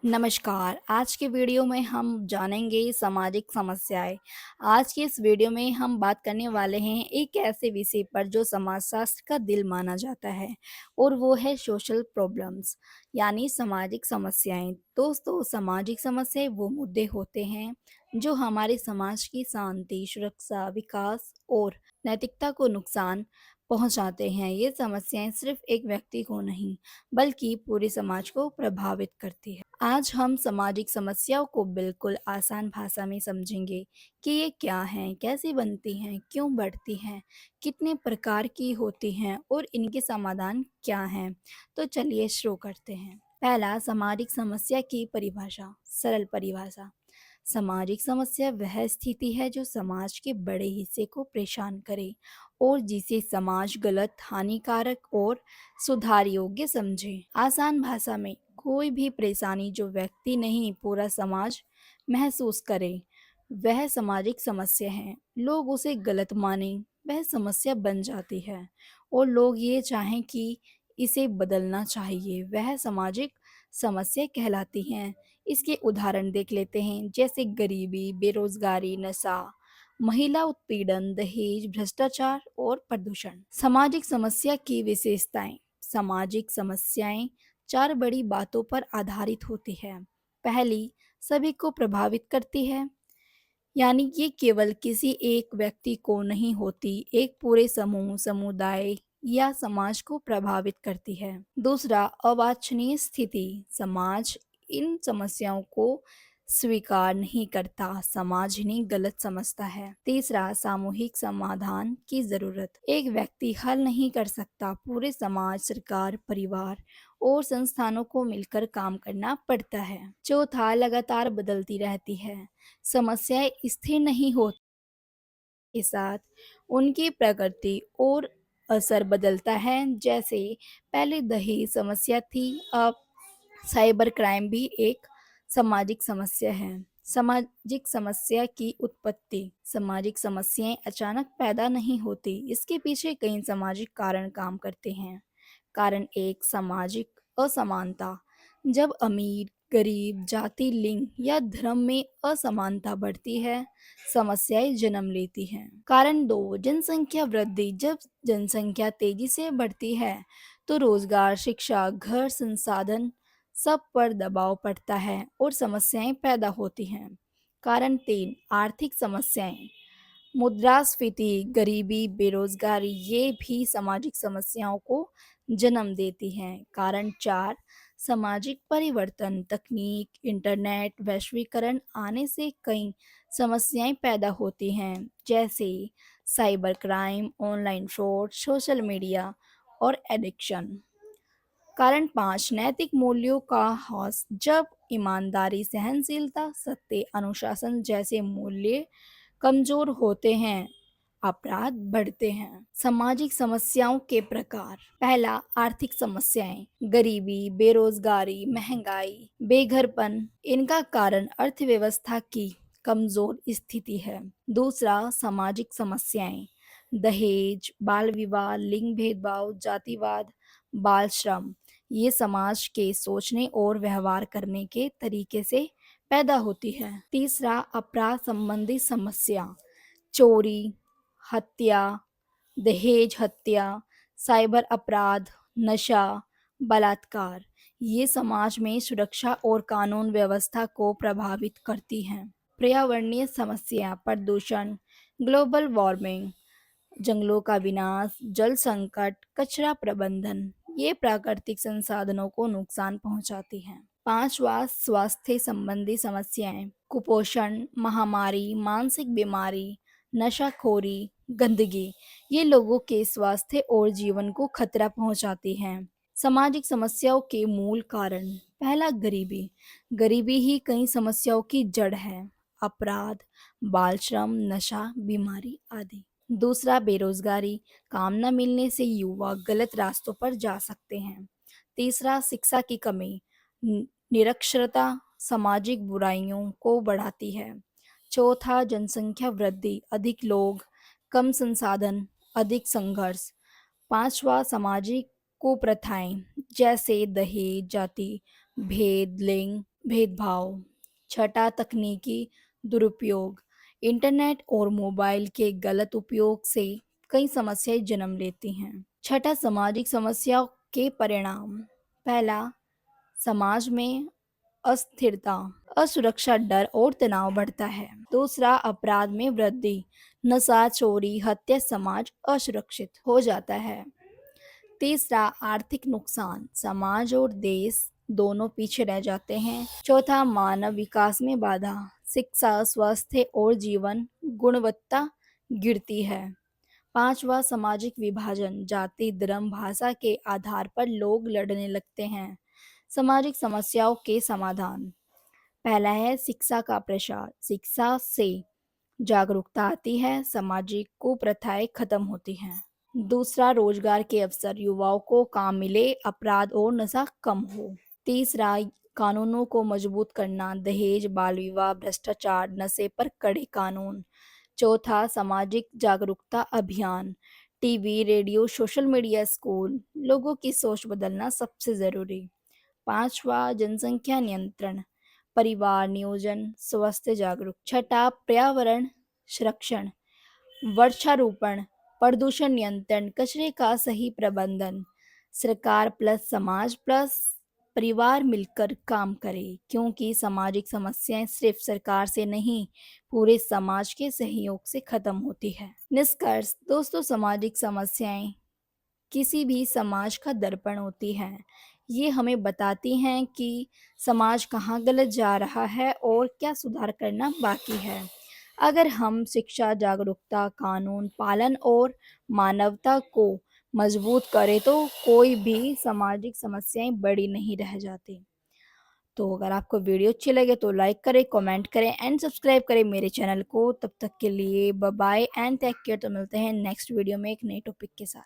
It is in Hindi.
नमस्कार, आज के वीडियो में हम जानेंगे सामाजिक समस्याएँ। आज की इस वीडियो में हम बात करने वाले हैं एक ऐसे विषय पर जो समाजशास्त्र का दिल माना जाता है और वो है सोशल प्रॉब्लम्स यानी सामाजिक समस्याएँ। दोस्तों, सामाजिक समस्याएँ वो मुद्दे होते हैं जो हमारे समाज की शांति, सुरक्षा, विकास और नैतिकता को नुकसान पहुँचाते हैं। ये समस्याएँ सिर्फ़ एक व्यक्ति को नहीं बल्कि पूरे समाज को प्रभावित करती है। आज हम सामाजिक समस्याओं को बिल्कुल आसान भाषा में समझेंगे कि ये क्या हैं, कैसे बनती हैं, क्यों बढ़ती हैं, कितने प्रकार की होती हैं और इनके समाधान क्या हैं। तो चलिए शुरू करते हैं। पहला, सामाजिक समस्या की परिभाषा। सरल परिभाषा। सामाजिक समस्या वह स्थिति है जो समाज के बड़े हिस्से को परेशान करे और जिसे समाज गलत, हानिकारक और सुधार योग्य समझे। आसान भाषा में, कोई भी परेशानी जो व्यक्ति नहीं पूरा समाज महसूस करे वह सामाजिक समस्या है। लोग उसे गलत माने वह समस्या बन जाती है और लोग ये चाहें कि इसे बदलना चाहिए वह सामाजिक समस्या कहलाती हैं। इसके उदाहरण देख लेते हैं, जैसे गरीबी, बेरोजगारी, नशा, महिला उत्पीड़न, दहेज, भ्रष्टाचार और प्रदूषण। सामाजिक समस्या की विशेषताएं। सामाजिक समस्याएं चार बड़ी बातों पर आधारित होती है। पहली, सभी को प्रभावित करती है, यानी ये केवल किसी एक व्यक्ति को नहीं होती, एक पूरे समूह, समुदाय या समाज को प्रभावित करती है। दूसरा, अवांछनीय स्थिति। समाज इन समस्याओं को स्वीकार नहीं करता, समाज इन्हें गलत समझता है। तीसरा, सामूहिक समाधान की जरूरत। एक व्यक्ति हल नहीं कर सकता, पूरे समाज, सरकार, परिवार और संस्थानों को मिलकर काम करना पड़ता है। चौथा, लगातार बदलती रहती है। समस्याएं स्थिर नहीं होती के साथ उनकी प्रकृति और असर बदलता है। जैसे पहले दहेज समस्या थी, अब साइबर क्राइम भी एक सामाजिक समस्या है। सामाजिक समस्या की उत्पत्ति। सामाजिक समस्याएं अचानक पैदा नहीं होती, इसके पीछे कई सामाजिक कारण काम करते हैं। कारण एक, सामाजिक असमानता। जब अमीर, गरीब, जाति, लिंग या धर्म में असमानता बढ़ती है, समस्याएं जन्म लेती हैं। कारण दो, जनसंख्या वृद्धि। जब जनसंख्या तेजी से बढ़ती है तो रोजगार, शिक्षा, घर, संसाधन सब पर दबाव पड़ता है और समस्याएं पैदा होती हैं। कारण तीन, आर्थिक समस्याएं। मुद्रास्फीति, गरीबी, बेरोजगारी ये भी सामाजिक समस्याओं को जन्म देती हैं। कारण चार, सामाजिक परिवर्तन। तकनीक, इंटरनेट, वैश्वीकरण आने से कई समस्याएं पैदा होती हैं, जैसे cyber crime, online fraud, social media और एडिक्शन। कारण पाँच, नैतिक मूल्यों का ह्रास। जब ईमानदारी, सहनशीलता, सत्य, अनुशासन जैसे मूल्य कमजोर होते हैं, अपराध बढ़ते हैं। सामाजिक समस्याओं के प्रकार। पहला, आर्थिक समस्याएं। गरीबी, बेरोजगारी, महंगाई, बेघरपन। इनका कारण अर्थव्यवस्था की कमजोर स्थिति है। दूसरा, सामाजिक समस्याएं। दहेज, बाल विवाह, लिंग भेदभाव, जातिवाद, बाल श्रम। ये समाज के सोचने और व्यवहार करने के तरीके से पैदा होती है। तीसरा, अपराध संबंधी समस्या। चोरी, हत्या, दहेज हत्या, साइबर अपराध, नशा, बलात्कार। ये समाज में सुरक्षा और कानून व्यवस्था को प्रभावित करती हैं। पर्यावरणीय समस्या। प्रदूषण, ग्लोबल वार्मिंग, जंगलों का विनाश, जल संकट, कचरा प्रबंधन। ये प्राकृतिक संसाधनों को नुकसान पहुंचाती हैं। पांचवा, स्वास्थ्य संबंधी समस्याएं। कुपोषण, महामारी, मानसिक बीमारी, नशाखोरी, गंदगी। ये लोगों के स्वास्थ्य और जीवन को खतरा पहुंचाती हैं। सामाजिक समस्याओं के मूल कारण। पहला, गरीबी। गरीबी ही कई समस्याओं की जड़ है। अपराध, बाल श्रम, नशा, बीमारी आदि। दूसरा, बेरोजगारी। काम न मिलने से युवा गलत रास्तों पर जा सकते हैं। तीसरा, शिक्षा की कमी। निरक्षरता सामाजिक बुराइयों को बढ़ाती है। चौथा, जनसंख्या वृद्धि। अधिक लोग, कम संसाधन, अधिक संघर्ष। पांचवा, सामाजिक कुप्रथाएं, जैसे दहेज, जाति भेद, लिंग भेदभाव। छठा, तकनीकी दुरुपयोग। इंटरनेट और मोबाइल के गलत उपयोग से कई समस्याएं जन्म लेती हैं। छठा, सामाजिक समस्याओं के परिणाम। पहला, समाज में अस्थिरता, असुरक्षा, डर और तनाव बढ़ता है। दूसरा, अपराध में वृद्धि, नशा, चोरी, हत्या, समाज असुरक्षित हो जाता है। तीसरा, आर्थिक नुकसान, समाज और देश दोनों पीछे रह जाते हैं। चौथा, मानव विकास में बाधा, शिक्षा, स्वास्थ्य और जीवन गुणवत्ता गिरती है। पांचवा, सामाजिक विभाजन, जाति, धर्म, भाषा के आधार पर लोग लड़ने लगते हैं। सामाजिक समस्याओं के समाधान। पहला है शिक्षा का प्रसार। शिक्षा से जागरूकता आती है, सामाजिक कुप्रथाएं खत्म होती हैं। दूसरा, रोजगार के अवसर, युवाओं को काम मिले, अपराध और नशा कम हो। तीसरा, कानूनों को मजबूत करना, दहेज, बाल विवाह, भ्रष्टाचार, नशे पर कड़े कानून। चौथा, सामाजिक जागरूकता अभियान, TV, radio, social media, school, लोगों की सोच बदलना सबसे जरूरी। पांचवा, जनसंख्या नियंत्रण, परिवार नियोजन, स्वास्थ्य जागरूक। छठा, पर्यावरण संरक्षण, वृक्षारोपण, प्रदूषण नियंत्रण, कचरे का सही प्रबंधन। सरकार प्लस समाज प्लस परिवार मिलकर काम करे, क्योंकि सामाजिक समस्याएं सिर्फ सरकार से नहीं, पूरे समाज के सहयोग से खत्म होती है। निष्कर्ष दोस्तों, सामाजिक समस्याएं किसी भी समाज का दर्पण होती हैं। ये हमें बताती हैं कि समाज कहाँ गलत जा रहा है और क्या सुधार करना बाकी है। अगर हम शिक्षा, जागरूकता, कानून पालन और मानवता को मजबूत करें तो कोई भी सामाजिक समस्याएं बड़ी नहीं रह जाती। तो अगर आपको वीडियो अच्छी लगे तो लाइक करें, कमेंट करें एंड सब्सक्राइब करें मेरे चैनल को। तब तक के लिए bye bye and take care. तो मिलते हैं नेक्स्ट वीडियो में एक नए टॉपिक के साथ।